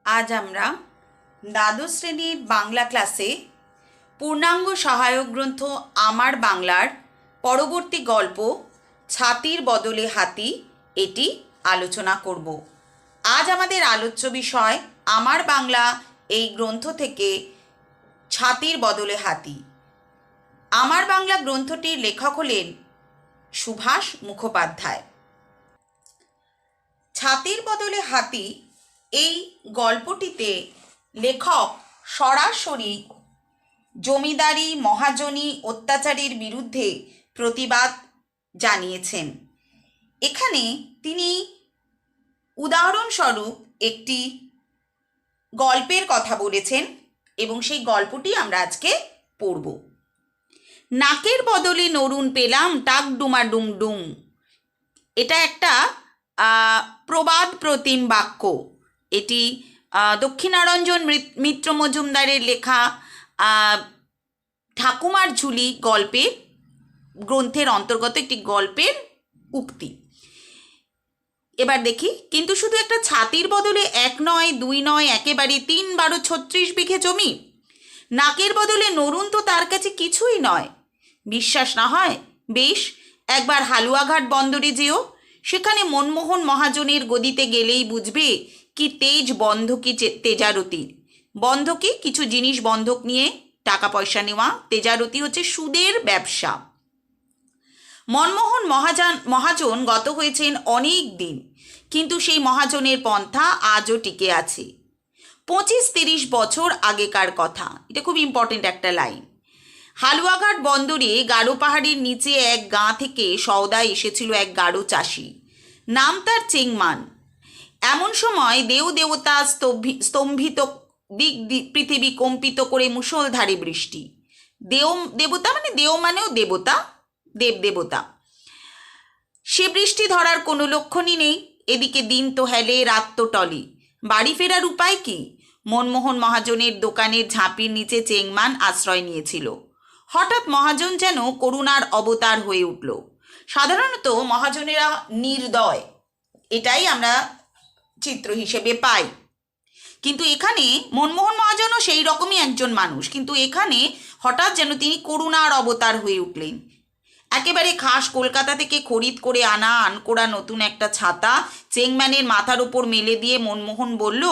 আজ আমরা দ্বাদশ শ্রেণীর বাংলা ক্লাসে পূর্ণাঙ্গ সহায়ক গ্রন্থ আমার বাংলার পরবর্তী গল্প ছাতির বদলে হাতি এটি আলোচনা করব। আজ আমাদের আলোচ্য বিষয় আমার বাংলা এই গ্রন্থ থেকে ছাতির বদলে হাতি। আমার বাংলা গ্রন্থটির লেখক হলেন সুভাষ মুখোপাধ্যায়। ছাতির বদলে হাতি এই গল্পটিতে লেখক সরাসরি জমিদারি মহাজনী অত্যাচারের বিরুদ্ধে প্রতিবাদ জানিয়েছেন। এখানে তিনি উদাহরণস্বরূপ একটি গল্পের কথা বলেছেন এবং সেই গল্পটি আমরা আজকে পড়ব। নাকের বদলে নরুন পেলাম টাক ডুমা ডুম ডুম। এটা একটা প্রবাদ প্রতিম বাক্য। এটি দক্ষিণারঞ্জন মিত্র মজুমদারের লেখা ঠাকুমার ঝুলি গল্পের গ্রন্থের অন্তর্গত একটি গল্পের উক্তি। এবার দেখি, কিন্তু শুধু একটা ছাতির বদলে 1 নয় 2 নয়, একেবারে 3, 12, 36 বিঘে জমি। নাকের বদলে নরুন তো তার কাছে কিছুই নয়। বিশ্বাস না হয় বেশ একবার হালুয়াঘাট বন্দরে যেও। সেখানে মনমোহন মহাজনের গদিতে গেলেই বুঝবে কি তেজ বন্ধকি তেজারতির। বন্ধকি কিছু জিনিস বন্ধক নিয়ে টাকা পয়সা নেওয়া, তেজারতি হচ্ছে সুদের ব্যবসা। মনমোহন মহাজন গত হয়েছেন অনেক দিন, কিন্তু সেই মহাজনের পন্থা আজও টিকে আছে। 25-30 বছর আগেকার কথা। এটা খুব ইম্পর্টেন্ট একটা লাইন। হালুয়াঘাট বন্দরে গারো পাহাড়ের নিচে এক গাঁ থেকে সওদায় এসেছিল এক গারো চাষি। নাম তার চেংমান। এমন সময় দেও দেবতা স্তম্ভিত, দিক পৃথিবী কম্পিত করে মুষলধারে বৃষ্টি। দেবতা মানে দেও মানেও দেবতা, দেবদেবতা। সে বৃষ্টি ধরার কোনো লক্ষণই নেই। এদিকে দিন তো হেলে, রাত তো টলে। বাড়ি ফেরার উপায় কি? মনমোহন মহাজনের দোকানের ঝাঁপির নিচে চেংমান আশ্রয় নিয়েছিল। হঠাৎ মহাজন যেন করুণার অবতার হয়ে উঠল। সাধারণত মহাজনেরা নির্দয়, এটাই আমরা চিত্র হিসেবে পাই। কিন্তু এখানে মনমোহন মহাজনও সেই রকমই একজন মানুষ, কিন্তু এখানে হঠাৎ যেন তিনি করুণার অবতার হয়ে উঠলেন। একেবারে খাস কলকাতা থেকে খরিদ করে আনা আনকোড়া নতুন একটা ছাতা চেংম্যানের মাথার ওপর মেলে দিয়ে মনমোহন বলল,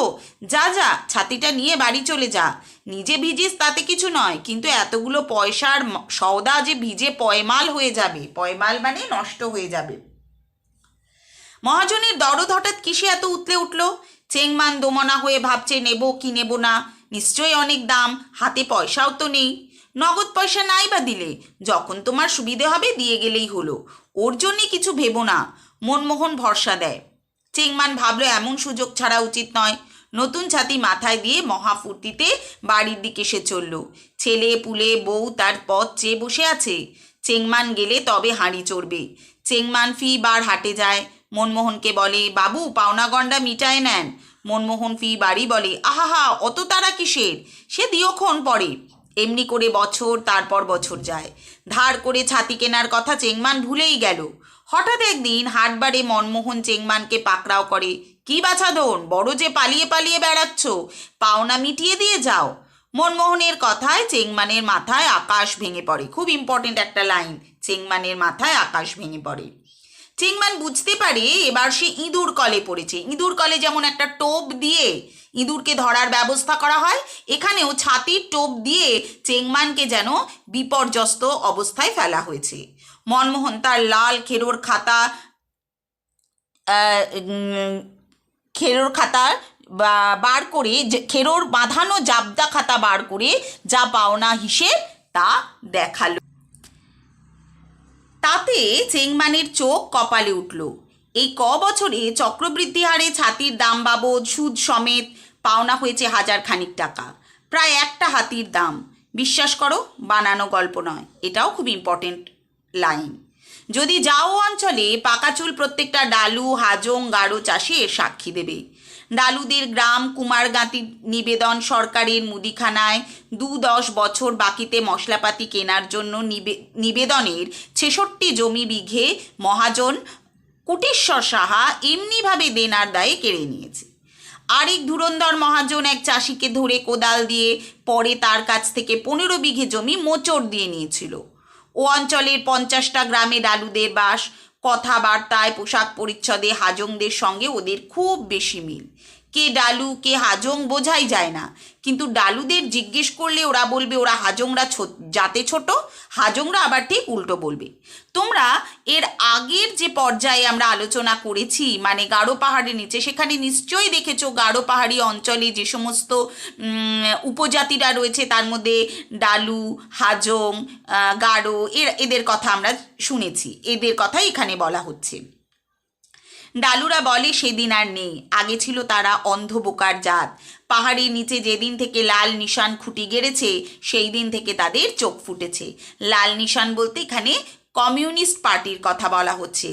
যা যা, ছাতিটা নিয়ে বাড়ি চলে যা। নিজে ভিজিস তাতে কিছু নয়, কিন্তু এতগুলো পয়সার সওদা যে ভিজে পয়মাল হয়ে যাবে। পয়মাল মানে নষ্ট হয়ে যাবে। মহাজনের দরদ হঠাৎ কিসে এত উতলে উঠল? চেংমান দোমনা হয়ে ভাবছে নেব কি নেব না, নিশ্চয়ই অনেক দাম, হাতে পয়সাও তো নেই। নগদ পয়সা নাই বা দিলে, যখন তোমার সুবিধে হবে দিয়ে গেলেই হলো, ওর জন্যে কিছু ভেবো না, মনমোহন ভরসা দেয়। চেংমান ভাবলো এমন সুযোগ ছাড়া উচিত নয়। নতুন ছাতি মাথায় দিয়ে মহাফুর্তিতে বাড়ির দিকে সে চলল। ছেলে পুলে বউ তার পথ চেয়ে বসে আছে। চেংমান গেলে তবে হাঁড়ি চড়বে। চেংমান ফি বার হাটে যায়, মনমোহনকে বলে, বাবু পাওনা গন্ডা মিটায় নেন। মনমোহন ফি বাড়ি বলে, আহাহা অত তারা কিসের, সে দিয়ক্ষণ পড়ে। এমনি করে বছর তারপর বছর যায়। ধার করে ছাতি কেনার কথা চেংমান ভুলেই গেল। হঠাৎ একদিন হাটবারে মনমোহন চেংমানকে পাকড়াও করে, কি বাছাধন, বড় যে পালিয়ে পালিয়ে বেড়াচ্ছ, পাওনা মিটিয়ে দিয়ে যাও। মনমোহনের কথায় চেংমানের মাথায় আকাশ ভেঙে পড়ে। খুব ইম্পর্টেন্ট একটা লাইন, চেংমানের মাথায় আকাশ ভেঙে পড়ে। চেংমান বুঝতে পারে এবার সে ইঁদুর কলে পড়েছে। ইঁদুর কলে যেমন একটা টোপ দিয়ে ইঁদুরকে ধরার ব্যবস্থা করা হয়, এখানেও ছাতির টোপ দিয়ে চেংমানকে যেন বিপর্যস্ত অবস্থায় ফেলা হয়েছে। মনমোহন তার লাল খেরোর খাতা বার করে, খেরোর বাঁধানো জাবদা খাতা বার করে যা পাওনা হিসেব তা দেখালো। তাতে চেংমানের চোখ কপালে উঠল। এই বছরে চক্রবৃদ্ধি হারে ছাতির দাম বাবদ সুদ সমেত পাওনা হয়েছে 1000 খানিক টাকা, প্রায় একটা হাতির দাম। বিশ্বাস করো, বানানো গল্প নয়। এটাও খুব ইম্পর্টেন্ট লাইন। যদি যাও অঞ্চলে পাকাচুল প্রত্যেকটা ডালু হাজং গারো চাষি এর সাক্ষী দেবে। ডালুদের গ্রাম কুমারগাতি নিবেদন সরকারের মুদিখানায় 2-10 বছর বাকিতে মশলাপাতি কেনার জন্য নিবেদনের 66 জমি বিঘে মহাজন কুটিশ্বর সাহা এমনিভাবে দেনার দায়ে কেড়ে নিয়েছে। আরেক ধুরন্ধর মহাজন এক চাষিকে ধরে কোদাল দিয়ে পরে তার কাছ থেকে 15 বিঘে জমি মোচড় দিয়ে নিয়েছিল। ও অঞ্চলের 50টা গ্রামে ডালুদের বাস। কথাবার্তায়, পোশাক পরিচ্ছদে হাজংদের সঙ্গে ওদের খুব বেশি মিল। কে ডালু কে হাজং বোঝাই যায় না, কিন্তু ডালুদের জিজ্ঞেস করলে ওরা বলবে ওরা হাজংরা জাতে ছোট, হাজংরা আবার ঠিক উল্টো বলবে। তোমরা এর আগের যে পর্যায়ে আমরা আলোচনা করেছি, মানে গারো পাহাড়ের নিচে, সেখানে নিশ্চয়ই দেখেছো গারো পাহাড়ি অঞ্চলে যে সমস্ত উপজাতিরা রয়েছে তার মধ্যে ডালু, হাজং, গারো এদের কথা আমরা শুনেছি, এদের কথাই এখানে বলা হচ্ছে। ডালুরা বলে সেদিন আর নেই, আগে ছিল তারা অন্ধ বোকার জাত। পাহাড়ের নিচে যেদিন থেকে লাল নিশান খুঁটি গেড়েছে সেই দিন থেকে তাদের চোখ ফুটেছে। লাল নিশান বলতে এখানে কমিউনিস্ট পার্টির কথা বলা হচ্ছে।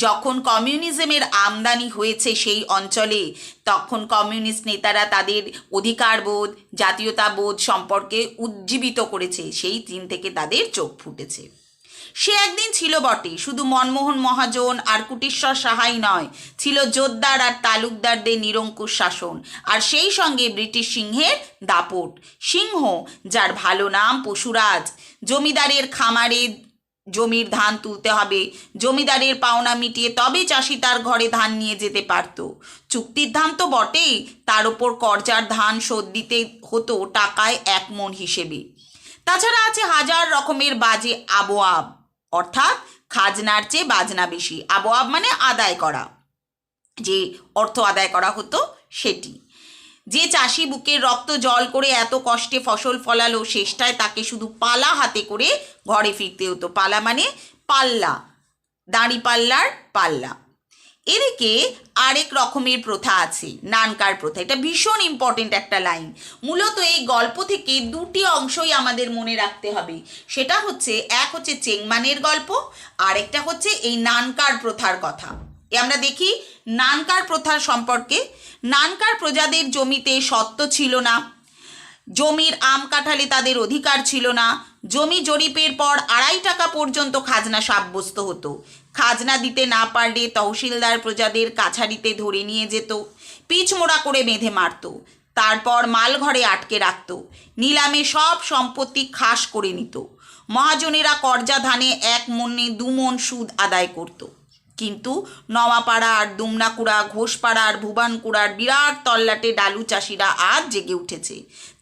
যখন কমিউনিজমের আমদানি হয়েছে সেই অঞ্চলে, তখন কমিউনিস্ট নেতারা তাদের অধিকারবোধ, জাতীয়তাবোধ সম্পর্কে উজ্জীবিত করেছে, সেই দিন থেকে তাদের চোখ ফুটেছে। সে একদিন ছিল বটে, শুধু মনমোহন মহাজন আর কুটিশ্বর সাহাই নয়, ছিল জোরদার আর তালুকদারদের নিরঙ্কুশ শাসন, আর সেই সঙ্গে ব্রিটিশ সিংহের দাপট। সিংহ, যার ভালো নাম পশুরাজ। জমিদারের খামারে জমির ধান তুলতে হবে, জমিদারের পাওনা মিটিয়ে তবে চাষি তার ঘরে ধান নিয়ে যেতে পারত। চুক্তির ধান তো বটেই, তার ওপর কর্জার ধান শোধ দিতে হতো টাকায় 1 মণ হিসেবে। তাছাড়া আছে হাজার রকমের বাজে আবওয়াব, অর্থাৎ খাজনার চেয়ে বাজনা বেশি। আবওয়াব মানে আদায় করা, যে অর্থ আদায় করা হতো সেটি। যে চাষি বুকের রক্ত জল করে এত কষ্টে ফসল ফলালো, শেষটায় তাকে শুধু পালা হাতে করে ঘরে ফিরতে হতো। পালা মানে পাল্লা, দাঁড়ি পাল্লার পাল্লা। এদিকে আরেক রকমের প্রথা আছে, নানকার প্রথা। এটা ভীষণ ইম্পর্টেন্ট একটা লাইন। মূলত এই গল্প থেকে 2টি অংশই আমাদের মনে রাখতে হবে। সেটা হচ্ছে, এক হচ্ছে চেংমানের গল্প, আর একটা হচ্ছে এই নানকার প্রথার কথা। আমরা দেখি নানকার প্রথার সম্পর্কে। নানকার প্রজাদের জমিতে স্বত্ব ছিল না, জমির আম কাঁঠালে তাদের অধিকার ছিল না। জমি জরিপের পর 2.5 টাকা পর্যন্ত খাজনা সাব্যস্ত হতো। খাজনা দিতে না পারলে তহসিলদার প্রজাদের কাছারিতে ধরে নিয়ে যেত, পিচমোড়া করে বেঁধে মারত, তারপর মালঘরে আটকে রাখত, নিলামে সব সম্পত্তি খাস করে নিত। মহাজনেরা কর্জা ধানে 1 মণে 2 মণ সুদ আদায় করত। কিন্তু নওয়াপাড়ার, দুমনাকুড়া, ঘোষপাড়ার, ভুবানকুড়ার বিরাট তল্লাটে ডালু চাষিরা আজ জেগে উঠেছে।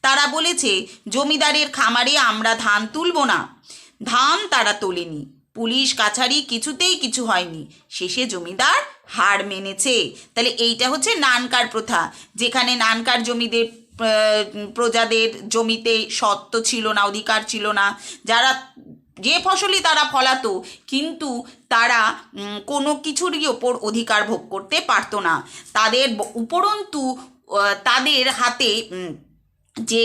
তারা বলেছে জমিদারের খামারে আমরা ধান তুলব না। ধান তারা তোলেনি, পুলিশ কাছারি কিছুতেই কিছু হয়নি। শেষে জমিদার হার মেনেছে। তাহলে এইটা হচ্ছে নানকার প্রথা, যেখানে নানকার জমিদের প্রজাদের জমিতে স্বত্ব ছিল না, অধিকার ছিল না। যারা যে ফসলই তারা ফলাতো, কিন্তু তারা কোনো কিছুরই ওপর অধিকার ভোগ করতে পারতো না। তাদের উপরন্তু তাদের হাতে যে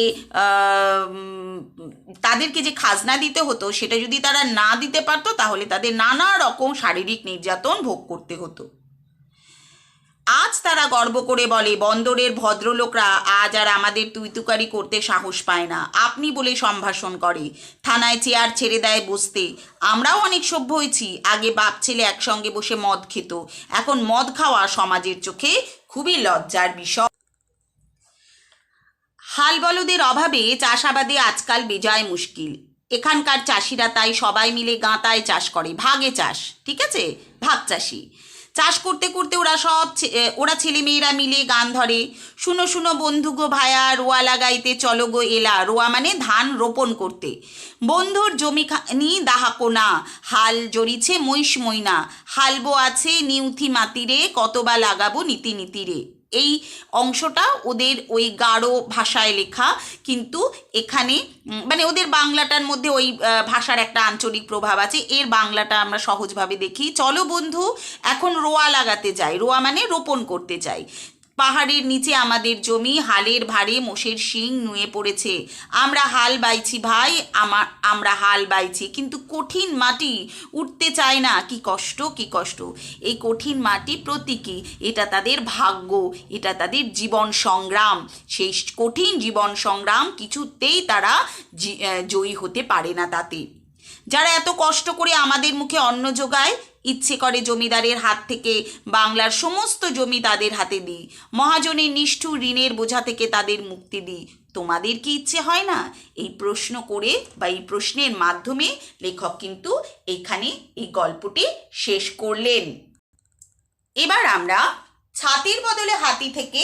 তাদেরকে যে খাজনা দিতে হতো, সেটা যদি তারা না দিতে পারতো, তাহলে তাদের নানা রকম শারীরিক নির্যাতন ভোগ করতে হতো। আজ তারা গর্ব করে বলে, বন্দরের ভদ্রলোকরা আজ আর আমাদের তুইতুকারি করতে সাহস পায় না, আপনি বলে সম্ভাষণ করে, থানায় চেয়ার ছেড়ে দেয় বসতে। আমরাও অনেক সভ্য হয়েছি। আগে বাপ ছেলে একসঙ্গে বসে মদ খেত, এখন মদ খাওয়া সমাজের চোখে খুবই লজ্জার বিষয়। হাল বলদের অভাবে চাষাবাদে আজকাল বেজায় মুশকিল। এখানকার চাষিরা তাই সবাই মিলে গাঁতায় চাষ করে, ভাগে চাষ, ঠিক আছে, ভাগ চাষি। চাষ করতে করতে ওরা ছেলেমেয়েরা মিলে গান ধরে, শুনো শুনো বন্ধু গো ভায়া, রোয়া লাগাইতে চলো গো এলা। রোয়া মানে ধান রোপণ করতে। বন্ধুর জমিখানি দাহাকো না, হাল জড়িছে মহিষ মইনা, হালবো আছে নিউথি মাতিরে, কতবা লাগাবো নীতি নীতিরে। এই অংশটা ওদের ওই গাঢ় ভাষায় লেখা, কিন্তু এখানে মানে ওদের বাংলাটার মধ্যে ওই ভাষার একটা আঞ্চলিক প্রভাব আছে। এর বাংলাটা আমরা সহজভাবে দেখি। চলো বন্ধু এখন রোয়া লাগাতে যাই, রোয়া মানে রোপণ করতে চাই। পাহাড়ের নিচে আমাদের জমি, হালের ভারে মোষের শিং নুয়ে পড়েছে। আমরা হাল বাইছি ভাই, আমরা হাল বাইছি, কিন্তু কঠিন মাটি উঠতে চায় না। কি কষ্ট, কি কষ্ট। এই কঠিন মাটি প্রতীকী, এটা তাদের ভাগ্য, এটা তাদের জীবন সংগ্রাম। সেই কঠিন জীবন সংগ্রাম কিছুতেই তারা জয়ী হতে পারে না। তাতে যারা এত কষ্ট করে আমাদের মুখে অন্ন জোগায়, ইচ্ছে করে জমিদারের হাত থেকে বাংলার সমস্ত জমি তাদের হাতে দিই, মহাজনের নিষ্ঠুর ঋণের বোঝা থেকে তাদের মুক্তি দিই। তোমাদের কি ইচ্ছে হয় না? এই প্রশ্ন করে বা এই প্রশ্নের মাধ্যমে লেখক কিন্তু এখানে এই গল্পটি শেষ করলেন। এবার আমরা ছাতির বদলে হাতি থেকে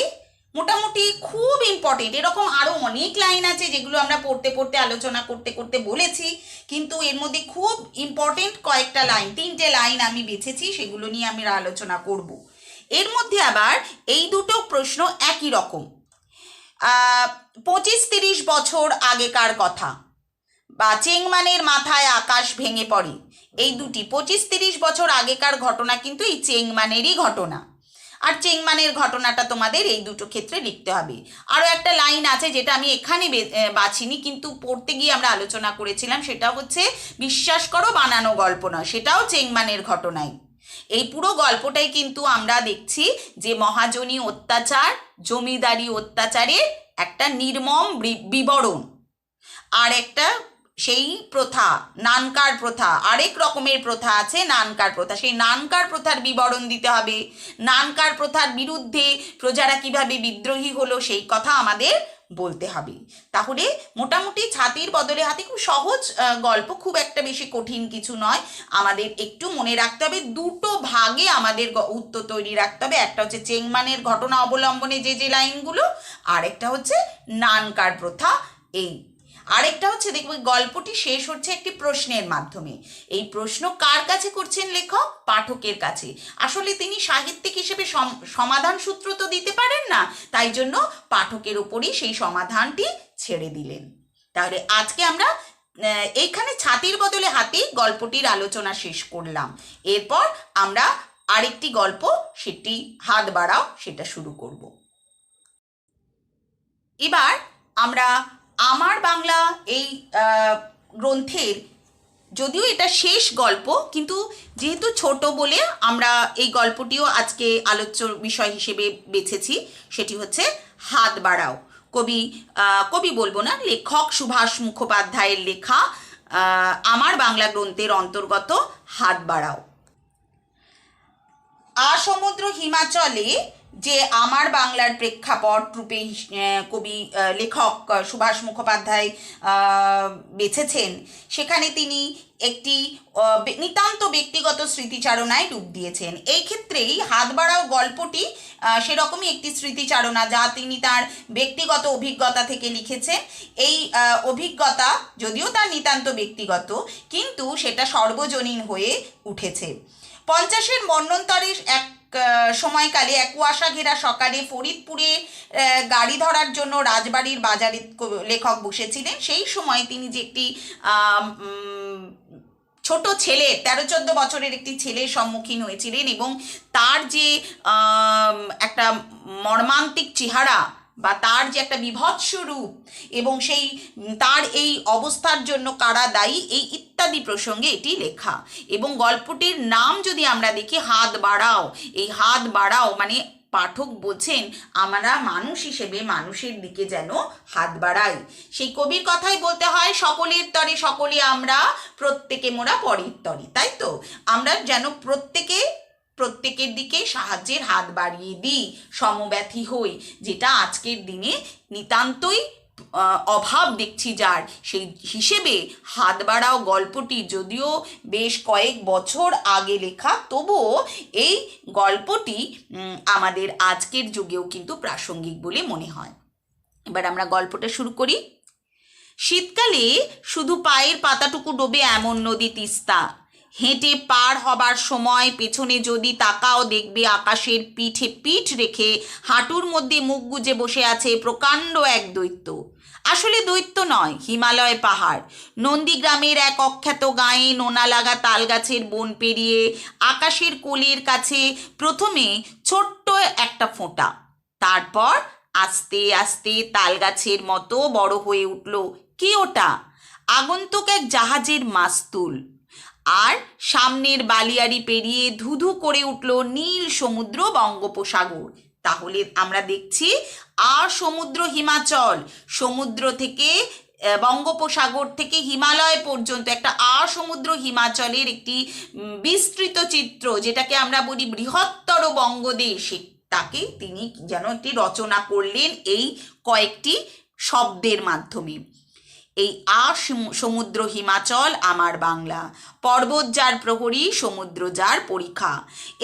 মোটামুটি খুব ইম্পর্টেন্ট, এরকম আরও অনেক লাইন আছে যেগুলো আমরা পড়তে পড়তে আলোচনা করতে করতে বলেছি, কিন্তু এর মধ্যে খুব ইম্পর্টেন্ট কয়েকটা লাইন, 3টে লাইন আমি বেছেছি, সেগুলো নিয়ে আমরা আলোচনা করব। এর মধ্যে আবার এই দুটো প্রশ্ন একই রকম। 25-30 বছর আগেকার কথা বা চেংমানের মাথায় আকাশ ভেঙে পড়ে, এই দুটি 25-30 বছর আগেকার ঘটনা কিন্তু এই চেংমানেরই ঘটনা। আর চেংমানের ঘটনাটা তোমাদের এই দুটো ক্ষেত্রে লিখতে হবে। আরও একটা লাইন আছে যেটা আমি এখানে বাছিনি, কিন্তু পড়তে গিয়ে আমরা আলোচনা করেছিলাম, সেটা হচ্ছে বিশ্বাস করো বানানো গল্প নয়, সেটাও চেংমানের ঘটনাই। এই পুরো গল্পটাই কিন্তু আমরা দেখছি যে মহাজনী অত্যাচার, জমিদারি অত্যাচারের একটা নির্মম বিবরণ। আর একটা সেই প্রথা, নানকার প্রথা, আরেক রকমের প্রথা আছে নানকার প্রথা, সেই নানকার প্রথার বিবরণ দিতে হবে। নানকার প্রথার বিরুদ্ধে প্রজারা কিভাবে বিদ্রোহী হলো সেই কথা আমাদের বলতে হবে। তাহলে মোটামুটি ছাতির বদলে হাতি খুব সহজ গল্প, খুব একটা বেশি কঠিন কিছু নয়। আমাদের একটু মনে রাখতে হবে, দুটো ভাগে আমাদের উত্তর তৈরি রাখতে হবে। একটা হচ্ছে চেংমানের ঘটনা অবলম্বনে যে যে লাইনগুলো, আর একটা হচ্ছে নানকার প্রথা। এই আরেকটা হচ্ছে দেখবে গল্পটি শেষ হচ্ছে একটি প্রশ্নের মাধ্যমে। এই প্রশ্ন কার কাছে করছেন লেখক? পাঠকের কাছে। আসলে তিনি সাহিত্যিক হিসেবে সমাধান সূত্র তো দিতে পারেন না, তাই জন্য পাঠকের উপরই সেই সমাধানটি ছেড়ে দিলেন। তাহলে আজকে আমরা এইখানে ছাতির বদলে হাতি গল্পটির আলোচনা শেষ করলাম। এরপর আমরা আরেকটি গল্প, সেটি হাত বাড়াও, সেটা শুরু করব। এবার আমরা আমার বাংলা এই গ্রন্থের, যদিও এটা শেষ গল্প, কিন্তু যেহেতু ছোট বলে আমরা এই গল্পটিও আজকে আলোচ্য বিষয় হিসেবে বেছেছি। সেটি হচ্ছে হাত বাড়াও। কবি বলবো না, লেখক সুভাষ মুখোপাধ্যায়ের লেখা আমার বাংলা গ্রন্থের অন্তর্গত হাত বাড়াও। আসমুদ্র হিমাচলে যে আমার বাংলার প্রেক্ষাপট রূপে লেখক সুভাষ মুখোপাধ্যায় বেছেছেন, সেখানে তিনি একটি নিতান্ত ব্যক্তিগত স্মৃতিচারণায় ডুব দিয়েছেন। এই ক্ষেত্রেই হাত বাড়াও গল্পটি সেরকমই একটি স্মৃতিচারণা, যা তিনি তার ব্যক্তিগত অভিজ্ঞতা থেকে লিখেছেন। এই অভিজ্ঞতা যদিও তার নিতান্ত ব্যক্তিগত, কিন্তু সেটা সর্বজনীন হয়ে উঠেছে। 50-এর মন্বন্তরের এক সময়কালে এক কুয়াশা ঘেরা সকালে ফরিদপুরে গাড়ি ধরার জন্য রাজবাড়ির বাজারে লেখক বসেছিলেন। সেই সময় তিনি যে একটি ছোট ছেলে, 13-14 বছরের একটি ছেলের সম্মুখীন হয়েছিলেন, এবং তার যে একটা মর্মান্তিক চেহারা বা তার যে একটা বিভৎস রূপ, এবং সেই তার এই অবস্থার জন্য কারা দায়ী, এই ইত্যাদি প্রসঙ্গে এটি লেখা। এবং গল্পটির নাম যদি আমরা দেখি, হাত বাড়াও। এই হাত বাড়াও মানে পাঠক বলছেন আমরা মানুষ হিসেবে মানুষের দিকে যেন হাত বাড়াই। সেই কবির কথাই বলতে হয়, সকলের তরে সকলে আমরা, প্রত্যেকে মোরা পরের তরে। তাই তো আমরা যেন প্রত্যেকের দিকে সাহায্যের হাত বাড়িয়ে দিই, সমব্যথী হই, যেটা আজকের দিনে নিতান্তই অভাব দেখছি যার। সেই হিসেবে হাত বাড়াও গল্পটি যদিও বেশ কয়েক বছর আগে লেখা, তবুও এই গল্পটি আমাদের আজকের যুগেও কিন্তু প্রাসঙ্গিক বলে মনে হয়। এবার আমরা গল্পটা শুরু করি। শীতকালে শুধু পায়ের পাতাটুকু ডোবে এমন নদী তিস্তা। হেঁটে পার হবার সময় পেছনে যদি তাকাও, দেখবে আকাশের পিঠে পিঠ রেখে হাঁটুর মধ্যে মুখ গুজে বসে আছে প্রকাণ্ড এক দৈত্য। আসলে দৈত্য নয়, হিমালয় পাহাড়। নন্দীগ্রামের এক অখ্যাত গাঁয়ে নোনা লাগা তালগাছের বন পেরিয়ে আকাশের কোলের কাছে প্রথমে ছোট্ট একটা ফোঁটা, তারপর আস্তে আস্তে তালগাছের মতো বড় হয়ে উঠল। কি ওটা? আগন্তুক এক জাহাজের মাস্তুল। আর সামনের বালিয়াড়ি পেরিয়ে ধুধু করে উঠল নীল সমুদ্র, বঙ্গোপসাগর। তাহলে আমরা দেখছি আর সমুদ্র হিমাচল, সমুদ্র থেকে বঙ্গোপসাগর থেকে হিমালয় পর্যন্ত একটা আসমুদ্র হিমাচলের একটি বিস্তৃত চিত্র, যেটাকে আমরা বলি বৃহত্তর বঙ্গদেশ, তাকে তিনি যেন একটি রচনা করলেন এই কয়েকটি শব্দের মাধ্যমে। এই সমুদ্র হিমাচল আমার বাংলা, পর্বত যার প্রহরী, সমুদ্র যার পরীক্ষা।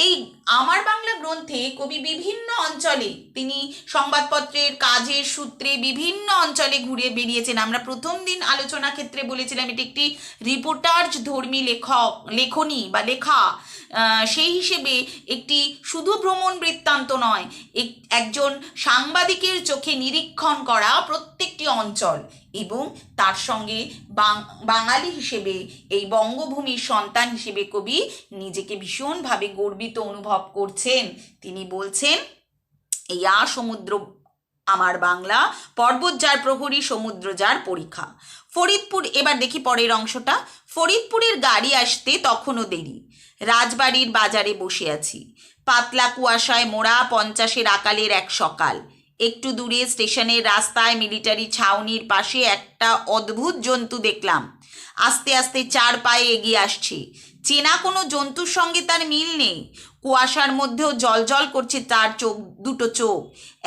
এই আমার বাংলা গ্রন্থে কবি বিভিন্ন অঞ্চলে, তিনি সংবাদপত্রের কাজের সূত্রে বিভিন্ন অঞ্চলে ঘুরে বেরিয়েছেন। আমরা প্রথম দিন আলোচনা ক্ষেত্রে বলেছিলাম এটি একটি রিপোর্টাজ ধর্মী লেখনী বা লেখা। সেই হিসেবে একটি শুধু ভ্রমণ বৃত্তান্ত নয়, একজন সাংবাদিকের চোখে নিরীক্ষণ করা প্রত্যেকটি অঞ্চল, এবং তার সঙ্গে বাঙালি হিসেবে, এই বঙ্গভূমির সন্তান হিসেবে কবি নিজেকে ভীষণভাবে গর্বিত অনুভব করছেন। তিনি বলছেন এই সমুদ্র আমার বাংলা, পর্বত যার প্রহরী, সমুদ্র যার পরীক্ষা। ফরিদপুর, এবার দেখি পরের অংশটা। ফরিদপুরের গাড়ি আসতে তখনও দেরি, রাজবাড়ির বাজারে বসে আছি, পাতলা কুয়াশায় মোড়া 50-এর আকালের এক সকাল। একটু দূরে স্টেশনের রাস্তায় মিলিটারি ছাউনির পাশে একটা অদ্ভুত জন্তু দেখলাম, আস্তে আস্তে 4 পায়ে এগিয়ে আসছে। চেনা কোনো জন্তুর সঙ্গে তার মিল নেই, কুয়াশার মধ্যেও জলজল করছে তার দুটো চোখ।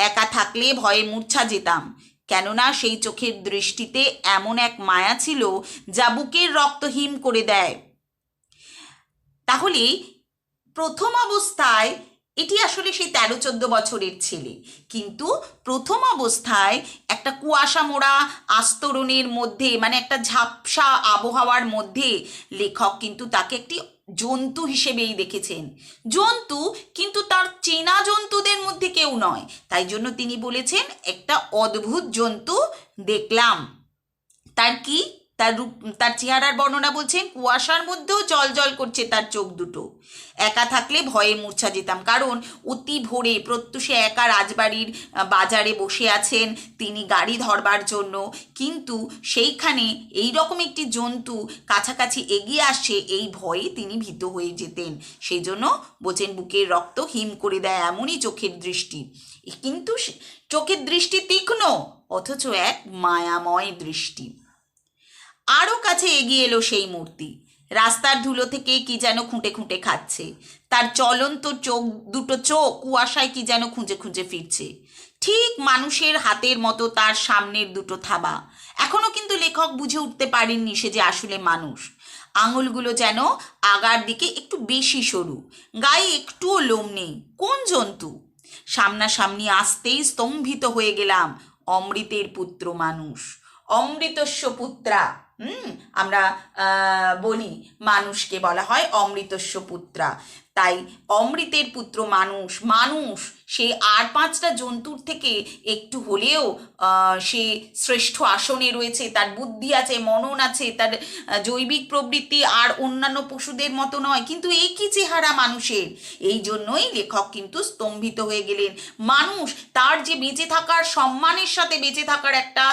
একা থাকলে ভয়ে মূর্ছা যেতাম, কেননা সেই চোখের দৃষ্টিতে এমন এক মায়া ছিল যা বুকের রক্ত হিম করে দেয়। তাহলে প্রথম অবস্থায় এটি আসলে সেই 13-14 বছরের ছেলে, কিন্তু প্রথম অবস্থায় একটা কুয়াশা মোড়া আস্তরণের মধ্যে, মানে একটা ঝাপসা আবহাওয়ার মধ্যে লেখক কিন্তু তাকে একটি জন্তু হিসেবেই দেখেছেন। জন্তু, কিন্তু তার চেনা জন্তুদের মধ্যে কেউ নয়। তাই জন্য তিনি বলেছেন একটা অদ্ভুত জন্তু দেখলাম। তার কি, তার চেহারার বর্ণনা বলছেন, কুয়াশার মধ্যেও জল করছে তার চোখ দুটো। একা থাকলে ভয়ে মূর্ছা যেতাম, কারণ অতি ভোরে প্রত্যুষে একা রাজবাড়ির বাজারে বসে আছেন তিনি গাড়ি ধরবার জন্য, কিন্তু সেইখানে এই রকম একটি জন্তু কাছাকাছি এগিয়ে আসছে, এই ভয়ে তিনি ভীত হয়ে যেতেন। সেই জন্য বলছেন বুকের রক্ত হিম করে দেয় এমনই চোখের দৃষ্টি। কিন্তু চোখের দৃষ্টি তীক্ষ্ণ, অথচ এক মায়াময় দৃষ্টি। আরও কাছে এগিয়ে এলো সেই মূর্তি, রাস্তার ধুলো থেকে কি যেন খুঁটে খুঁটে খাচ্ছে, তার চলন্ত দুটো চোখ কুয়াশায় কি যেন খুঁজে খুঁজে ফিরছে। ঠিক মানুষের হাতের মতো তার সামনের দুটো থাবা। এখনো কিন্তু লেখক বুঝে উঠতে পারেননি সে যে আসলে মানুষ। আঙুলগুলো যেন আগার দিকে একটু বেশি সরু, গায়ে একটুও লোম নেই। কোন জন্তু? সামনাসামনি আসতেই স্তম্ভিত হয়ে গেলাম। অমৃতের পুত্র মানুষ, অমৃতস্য পুত্রা। আমরা বলি মানুষকে বলা হয় অমৃতস্য পুত্রা, তাই অমৃতের পুত্র মানুষ। মানুষ সে আর 5টা জন্তুর থেকে একটু হলেও সে শ্রেষ্ঠ আসনে রয়েছে, তার বুদ্ধি আছে, মনন আছে, তার জৈবিক প্রবৃত্তি আর অন্যান্য পশুদের মতো নয়, কিন্তু এই কি চেহারা মানুষের। এই জন্যই লেখক কিন্তু স্তম্ভিত হয়ে গেলেন। মানুষ, তার যে বেঁচে থাকার, সম্মানের সাথে বেঁচে থাকার একটা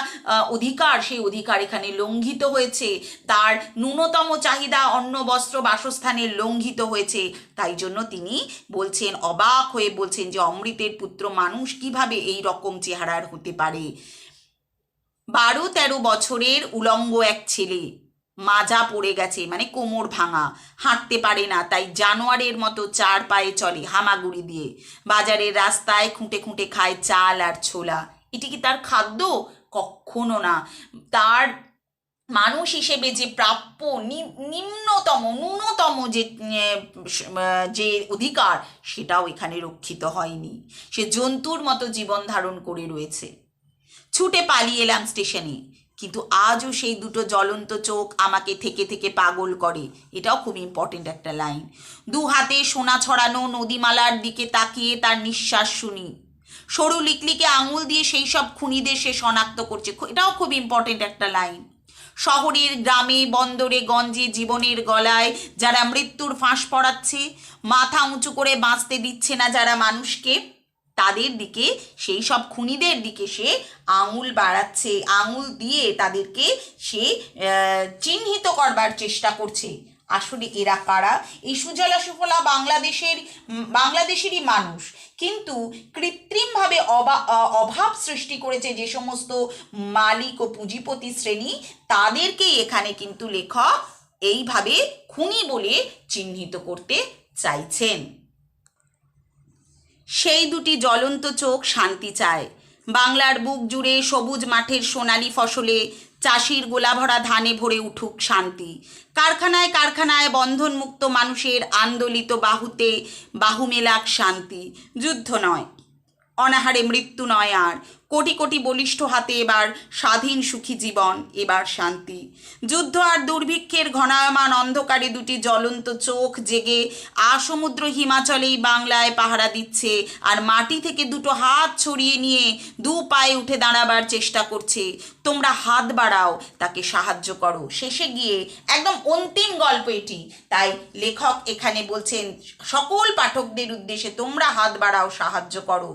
অধিকার, সেই অধিকার এখানে লঙ্ঘিত হয়েছে। তার ন্যূনতম চাহিদা অন্ন বস্ত্র বাসস্থানের লঙ্ঘিত হয়েছে। তাই জন্য তিনি বলছেন, অবাক হয়ে বলছেন যে অমৃতের পুত্র মানুষ কিভাবে এই রকম চেহারার হতে পারে। 12-13 বছরের উলঙ্গ এক ছেলে, মাজা পড়ে গেছে, মানে কোমর ভাঙা, হাঁটতে পারে না, তাই জানোয়ারের মতো 4 পায়ে চলে হামাগুড়ি দিয়ে। বাজারের রাস্তায় খুঁটে খুঁটে খায় চাল আর ছোলা। এটি কি তার খাদ্য? কখনো না। তার মানুষ হিসেবে যে প্রাপ্য ন্যূনতম যে অধিকার, সেটাও এখানে রক্ষিত হয়নি। সে জন্তুর মতো জীবন ধারণ করে রয়েছে। ছুটে পালিয়ে এলাম স্টেশনে, কিন্তু আজও সেই দুটো জ্বলন্ত চোখ আমাকে থেকে থেকে পাগল করে। এটাও খুব ইম্পর্টেন্ট একটা লাইন। 2 হাতে সোনা ছড়ানো নদীমালার দিকে তাকিয়ে তার নিঃশ্বাস শুনি। সরু লিকলিকে আঙুল দিয়ে সেই সব খুনিদের সে শনাক্ত করছে। এটাও খুব ইম্পর্টেন্ট একটা লাইন। শহরের গ্রামে বন্দরে গঞ্জে জীবনের গলায় যারা মৃত্যুর ফাঁস পড়াচ্ছে, মাথা উঁচু করে বাঁচতে দিচ্ছে না যারা মানুষকে, তাদের দিকে, সেই সব খুনিদের দিকে সে আঙুল বাড়াচ্ছে, আঙুল দিয়ে তাদেরকে সে চিহ্নিত করবার চেষ্টা করছে। আসলে এরা কারা? এই সুজলা সুফলা বাংলাদেশেরই মানুষ, কিন্তু কৃত্রিমভাবে অভাব সৃষ্টি করেছে যে সমস্ত মালিক ও পুঁজিপতি শ্রেণী, তাদেরকেই এখানে কিন্তু লেখক এইভাবে খুনি বলে চিহ্নিত করতে চাইছেন। সেই দুটি জ্বলন্ত চোখ শান্তি চায়। বাংলার বুক জুড়ে সবুজ মাঠের সোনালি ফসলে, চাষির গোলাভরা ধানে ভরে উঠুক শান্তি। কারখানায় কারখানায় বন্ধনমুক্ত মানুষের আন্দোলিত বাহুতে বাহু মেলাক শান্তি। যুদ্ধ নয়, অনাহারে মৃত্যু নয়, আর কোটি কোটি বলিষ্ঠ হাতে এবার স্বাধীন সুখী জীবন, এবার শান্তি। যুদ্ধ আর দুর্ভিক্ষের ঘনায়মান অন্ধকারে দুটি জ্বলন্ত চোখ জেগে আসমুদ্র হিমাচলেই বাংলায় পাহারা দিচ্ছে, আর মাটি থেকে দুটো হাত ছড়িয়ে নিয়ে দু পায়ে উঠে দাঁড়াবার চেষ্টা করছে। তোমরা হাত বাড়াও, তাকে সাহায্য করো। শেষে গিয়ে একদম অন্তিম গল্প এটি, তাই লেখক এখানে বলছেন সকল পাঠকদের উদ্দেশ্যে, তোমরা হাত বাড়াও, সাহায্য করো।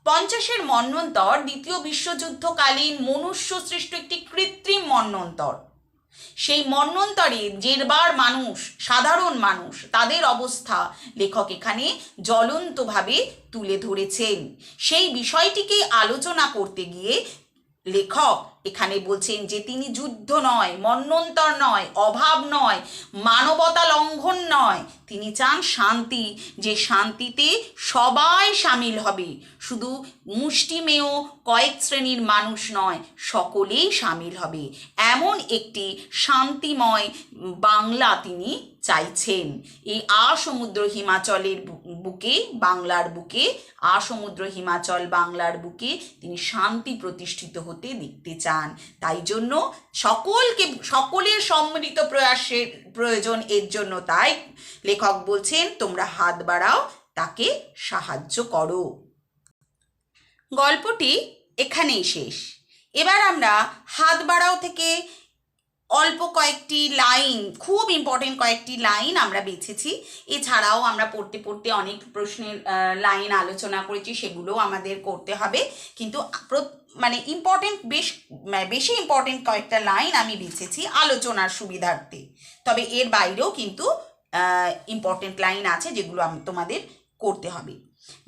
50-এর মন্বন্তর দ্বিতীয় বিশ্বযুদ্ধকালীন মনুষ্য সৃষ্ট একটি কৃত্রিম মন্বন্তর। সেই মন্বন্তরে জেরবার মানুষ, সাধারণ মানুষ, তাদের অবস্থা লেখক এখানে জ্বলন্তভাবে তুলে ধরেছেন। সেই বিষয়টিকেই আলোচনা করতে গিয়ে লেখক এখানে বলছেন যে তিনি যুদ্ধ নয়, মন্বন্তর নয়, অভাব নয়, মানবতা লঙ্ঘন নয়, তিনি চান শান্তি, যে শান্তিতে সবাই সামিল হবে, শুধু মুষ্টিমেয় কয়েক শ্রেণীর মানুষ নয়, সকলেই সামিল হবে, এমন একটি শান্তিময় বাংলা তিনি চাইছেন। এই আসমুদ্র হিমাচলের বুকে, বাংলার বুকে, আসমুদ্র হিমাচল বাংলার বুকে তিনি শান্তি প্রতিষ্ঠিত হতে দেখতে চান। তাই জন্য সকলের সম্মিলিত প্রয়াসের প্রয়োজন এর জন্য। তাই লেখক বলছেন তোমরা হাত বাড়াও, তাকে সাহায্য করো। গল্পটি এখানেই শেষ। এবার আমরা হাত বাড়াও থেকে অল্প কয়েকটি লাইন, খুব ইম্পর্টেন্ট কয়েকটি লাইন আমরা বেছেছি। এছাড়াও আমরা পড়তে পড়তে অনেক প্রশ্নের লাইন আলোচনা করেছি, সেগুলোও আমাদের করতে হবে, কিন্তু ইম্পর্টেন্ট বেশি ইম্পর্টেন্ট কয়েকটা লাইন আমি বেছেছি আলোচনার সুবিধার্থে। তবে এর বাইরেও কিন্তু ইম্পর্টেন্ট লাইন আছে যেগুলো তোমাদের করতে হবে।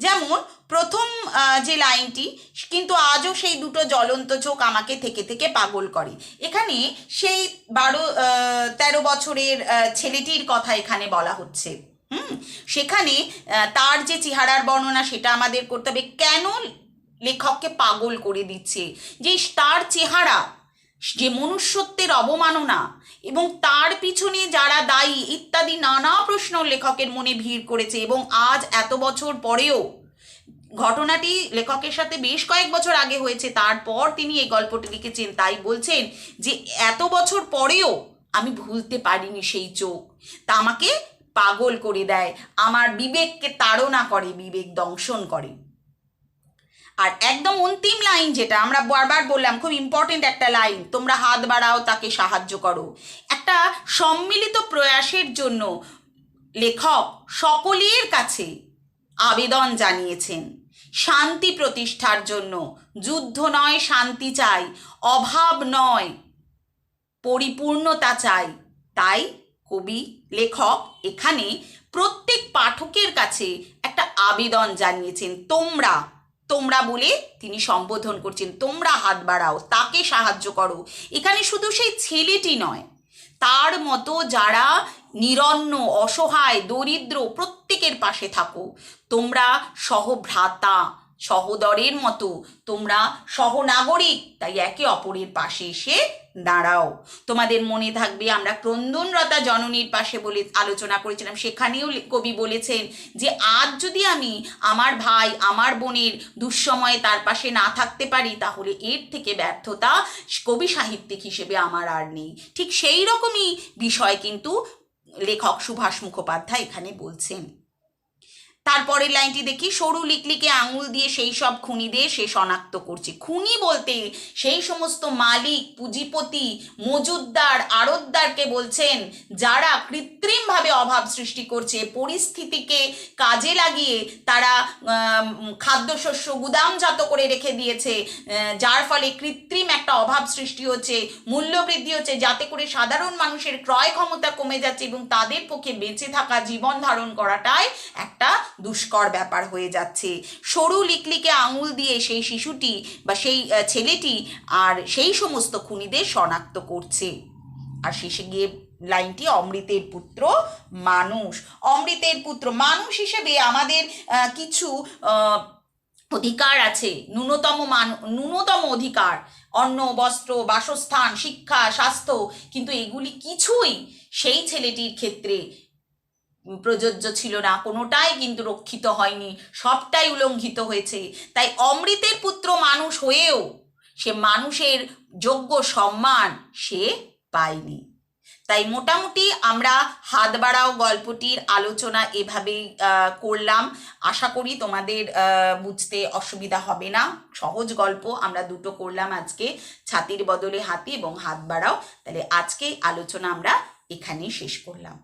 যেমন প্রথম যে লাইনটি, কিন্তু আজও সেই দুটো জ্বলন্ত চোখ আমাকে থেকে থেকে পাগল করে। এখানে সেই 12-13 বছরের ছেলেটির কথা এখানে বলা হচ্ছে। সেখানে তার যে চেহারার বর্ণনা সেটা আমাদের করতে হবে। কেন লেখককে পাগল করে দিচ্ছে? যে তার চেহারা, যে মনুষ্যত্বের অবমাননা এবং তার পিছনে যারা দায়ী ইত্যাদি নানা প্রশ্ন লেখকের মনে ভিড় করেছে। এবং আজ এত বছর পরেও, ঘটনাটি লেখকের সাথে বেশ কয়েক বছর আগে হয়েছে, তারপর তিনি এই গল্পটি লিখেছেন। তাই বলছেন যে এত বছর পরেও আমি ভুলতে পারিনি সেই চোখ, তা আমাকে পাগল করে দেয়, আমার বিবেককে তাড়না করে, বিবেক দংশন করে। আর একদম অন্তিম লাইন যেটা আমরা বারবার বললাম, খুব ইম্পর্টেন্ট একটা লাইন, তোমরা হাত বাড়াও, তাকে সাহায্য করো। একটা সম্মিলিত প্রয়াসের জন্য লেখক সকলের কাছে আবেদন জানিয়েছেন, শান্তি প্রতিষ্ঠার জন্য। যুদ্ধ নয়, শান্তি চাই, অভাব নয়, পরিপূর্ণতা চাই। তাই লেখক এখানে প্রত্যেক পাঠকের কাছে একটা আবেদন জানিয়েছেন, তোমরা বলে তিনি সম্বোধন করছেন, তোমরা হাত বাড়াও, তাকে সাহায্য করো। এখানে শুধু সেই ছেলেটি নয়, তার মতো যারা নিরন্ন, অসহায়, দরিদ্র, প্রত্যেকের পাশে থাকো। তোমরা সহভ্রাতা, সহোদরের মতো, তোমরা সহনাগরিক, তাই একে অপরের পাশে এসে দাঁড়াও। তোমাদের মনে থাকবে আমরা ক্রন্দনরতা জননীর পাশে বলে আলোচনা করেছিলাম, সেখানেও কবি বলেছেন যে আজ যদি আমি আমার ভাই, আমার বোনের দুঃসময়ে তার পাশে না থাকতে পারি, তাহলে এর থেকে ব্যর্থতা কবি সাহিত্যিক হিসেবে আমার আর নেই। ঠিক সেই রকমই বিষয় কিন্তু লেখক সুভাষ মুখোপাধ্যায় এখানে বলছেন। তারপরের লাইনটি দেখি, সরু লিকলিকে আঙুল দিয়ে সেই সব খুনিদের সে শনাক্ত করছে। খুনি বলতে সেই সমস্ত মালিক, পুঁজিপতি, মজুদদার, আড়তদারকে বলছেন যারা কৃত্রিমভাবে অভাব সৃষ্টি করছে, পরিস্থিতিকে কাজে লাগিয়ে তারা খাদ্যশস্য গুদামজাত করে রেখে দিয়েছে, যার ফলে কৃত্রিম একটা অভাব সৃষ্টি হচ্ছে, মূল্যবৃদ্ধি হচ্ছে, যাতে করে সাধারণ মানুষের ক্রয় ক্ষমতা কমে যাচ্ছে এবং তাদের পক্ষে বেঁচে থাকা, জীবন ধারণ করাটাই একটা দুষ্কর ব্যাপার হয়ে যাচ্ছে। সরু লিকলিকে আঙুল দিয়ে সেই শিশুটি বা সেই ছেলেটি আর সেই সমস্ত খুনিদের শনাক্ত করছে। আর শেষে গিয়ে লাইনটি, অমৃতের পুত্র মানুষ। অমৃতের পুত্র মানুষ হিসেবে আমাদের কিছু অধিকার আছে, ন্যূনতম অধিকার, অন্ন, বস্ত্র, বাসস্থান, শিক্ষা, স্বাস্থ্য, কিন্তু এগুলি কিছুই সেই ছেলেটির ক্ষেত্রে প্রযোজ্য ছিল না, কোনোটাই কিন্তু রক্ষিত হয়নি, সবটাই উল্লঙ্ঘিত হয়েছে। তাই অমৃতের পুত্র মানুষ হয়েও সে মানুষের যোগ্য সম্মান সে পায়নি। তাই মোটামুটি আমরা হাত বাড়াও গল্পটির আলোচনা এভাবেই করলাম। আশা করি তোমাদের বুঝতে অসুবিধা হবে না। সহজ গল্প আমরা দুটো করলাম আজকে, ছাতির বদলে হাতি এবং হাত বাড়াও। তাহলে আজকে আলোচনা আমরা এখানেই শেষ করলাম।